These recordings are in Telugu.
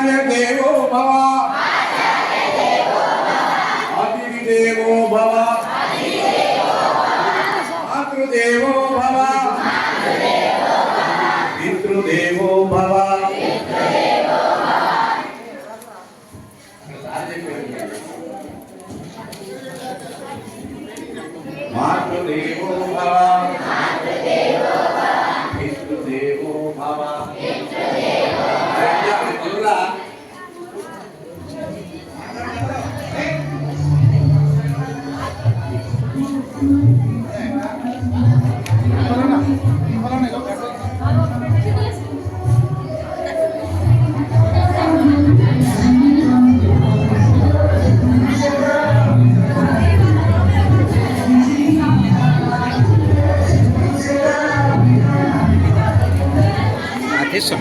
ఆచార్య దేవో భవ అతిథి దేవో భవ మాతృదేవో భవ పితృదేవో భవ మాతృదేవో భవ పితృదేవో భవ. Isso.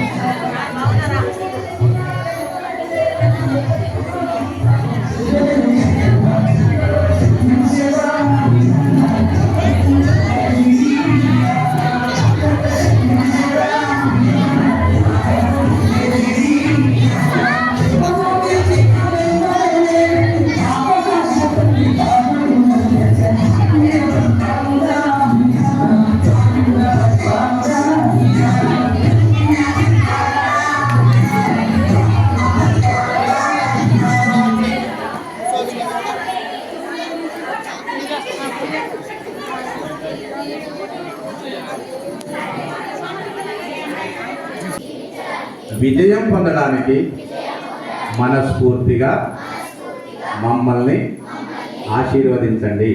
విజయం పొందడానికి మనస్ఫూర్తిగా మమ్మల్ని ఆశీర్వదించండి.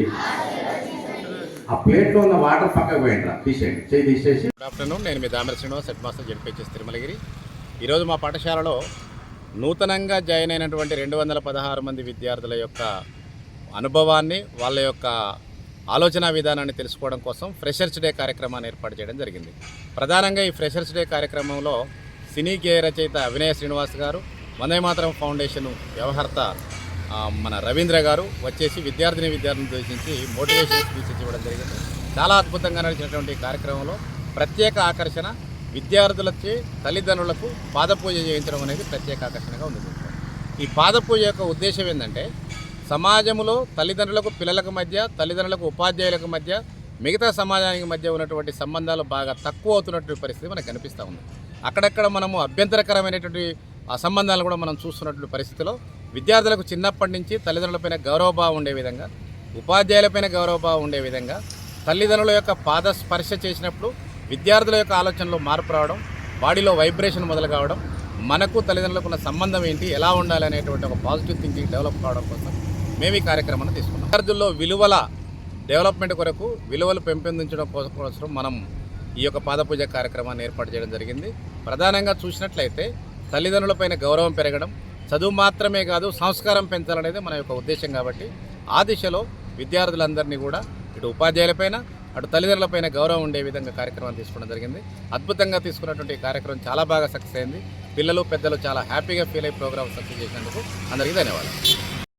ఆ ప్లేట్లో ఉన్న వాటర్ పక్కకు పోయిండ్రా, తీసేయండి, చేయి తీసేసి. గుడ్ ఆఫ్టర్నూన్, నేను మీ Damara Srinivas, head master ZPHS Tirumalagiri. ఈరోజు మా పాఠశాలలో నూతనంగా జాయిన్ అయినటువంటి 216 మంది విద్యార్థుల యొక్క అనుభవాన్ని, వాళ్ళ యొక్క ఆలోచన విధానాన్ని తెలుసుకోవడం కోసం ఫ్రెషర్స్ డే కార్యక్రమాన్ని ఏర్పాటు చేయడం జరిగింది. ప్రధానంగా ఈ ఫ్రెషర్స్ డే కార్యక్రమంలో సినీ గేయ రచయిత అవినయ శ్రీనివాస్ గారు, వందే మాతరం ఫౌండేషన్ వ్యవహర్త మన రవీంద్ర గారు వచ్చేసి విద్యార్థిని ఉద్దేశించి మోటివేషన్ స్పీచ్ ఇవ్వడం జరిగింది. చాలా అద్భుతంగా నడిచినటువంటి కార్యక్రమంలో ప్రత్యేక ఆకర్షణ విద్యార్థులచే తల్లిదండ్రులకు పాదపూజ చేయించడం అనేది ప్రత్యేక ఆకర్షణగా ఉంది. ఈ పాదపూజ యొక్క ఉద్దేశం ఏంటంటే సమాజంలో తల్లిదండ్రులకు పిల్లలకు మధ్య, తల్లిదండ్రులకు ఉపాధ్యాయులకు మధ్య, మిగతా సమాజానికి మధ్య ఉన్నటువంటి సంబంధాలు బాగా తక్కువ అవుతున్నటువంటి పరిస్థితి మనకు కనిపిస్తూ ఉంది. అక్కడక్కడ మనము అభ్యంతరకరమైనటువంటి సంబంధాలు కూడా మనం చూస్తున్నటువంటి పరిస్థితిలో విద్యార్థులకు చిన్నప్పటి నుంచి తల్లిదండ్రులపైన గౌరవభావం ఉండే విధంగా, ఉపాధ్యాయులపైన గౌరవభావం ఉండే విధంగా, తల్లిదండ్రుల యొక్క పాద స్పర్శ చేసినప్పుడు విద్యార్థుల యొక్క ఆలోచనలో మార్పు రావడం, బాడీలో వైబ్రేషన్ మొదలు కావడం, మనకు తల్లిదండ్రులకు ఉన్న సంబంధం ఏంటి, ఎలా ఉండాలి అనేటువంటి ఒక పాజిటివ్ థింకింగ్ డెవలప్ కావడం కోసం మేము ఈ కార్యక్రమాన్ని తీసుకున్నాం. విద్యార్థుల్లో విలువల డెవలప్మెంట్ కొరకు, విలువలు పెంపొందించడం కోసం మనం ఈ యొక్క పాదపూజ కార్యక్రమాన్ని ఏర్పాటు చేయడం జరిగింది. ప్రధానంగా చూసినట్లయితే తల్లిదండ్రులపైన గౌరవం పెరగడం, చదువు మాత్రమే కాదు సంస్కారం పెంచాలనేది మన యొక్క ఉద్దేశం. కాబట్టి ఆ దిశలో విద్యార్థులందరినీ కూడా ఇటు ఉపాధ్యాయులపైన, అటు తల్లిదండ్రులపైన గౌరవం ఉండే విధంగా కార్యక్రమం తీసుకోవడం జరిగింది. అద్భుతంగా తీసుకున్నటువంటి ఈ కార్యక్రమం చాలా బాగా సక్సెస్ అయింది. పిల్లలు పెద్దలు చాలా హ్యాపీగా ఫీల్ అయ్యి ప్రోగ్రామ్ సక్సెస్ చేసినందుకు అందరికీ ధన్యవాదాలు.